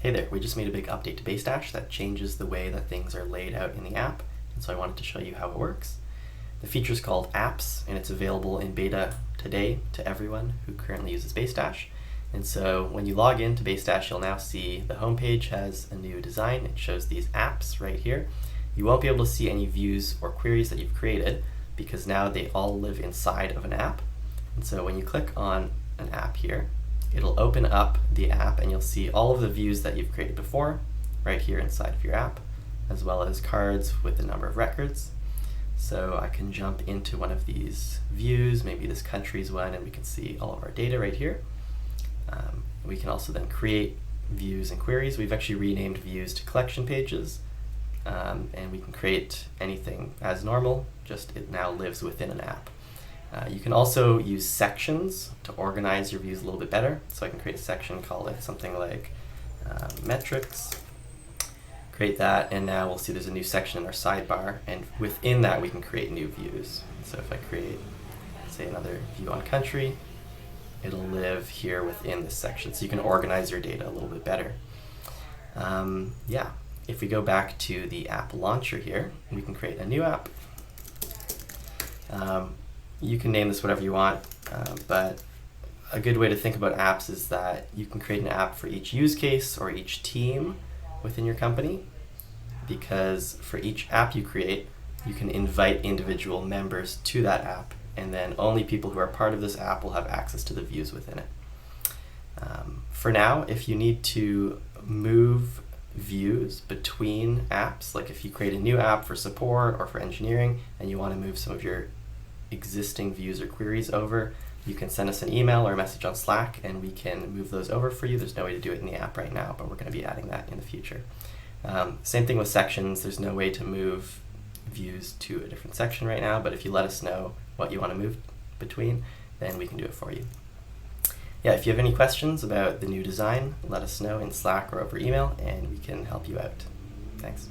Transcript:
Hey there, we just made a big update to Basedash that changes the way that things are laid out in the app, and so I wanted to show you how it works. The feature is called Apps, and it's available in beta today to everyone who currently uses Basedash. And so when you log in to Basedash, you'll now see the homepage has a new design. It shows these apps right here. You won't be able to see any views or queries that you've created because now they all live inside of an app. And so when you click on an app here, it'll open up the app and you'll see all of the views that you've created before right here inside of your app, as well as cards with the number of records. So I can jump into one of these views, maybe this country's one, and we can see all of our data right here. We can also then create views and queries. We've actually renamed views to collection pages, and we can create anything as normal, just it now lives within an app. You can also use sections to organize your views a little bit better. So I can create a section, call it something like metrics, create that, and now we'll see there's a new section in our sidebar, and within that we can create new views. So if I create, say, another view on country, it'll live here within this section, so you can organize your data a little bit better. If we go back to the app launcher here, we can create a new app. You can name this whatever you want, but a good way to think about apps is that you can create an app for each use case or each team within your company, because for each app you create, you can invite individual members to that app, and then only people who are part of this app will have access to the views within it. For now, if you need to move views between apps, like if you create a new app for support or for engineering and you want to move some of your existing views or queries over, you can send us an email or a message on Slack and we can move those over for you. There's no way to do it in the app right now, but we're going to be adding that in the future. Same thing with sections. There's no way to move views to a different section right now, but if you let us know what you want to move between, then we can do it for you. If you have any questions about the new design, let us know in Slack or over email and we can help you out. Thanks.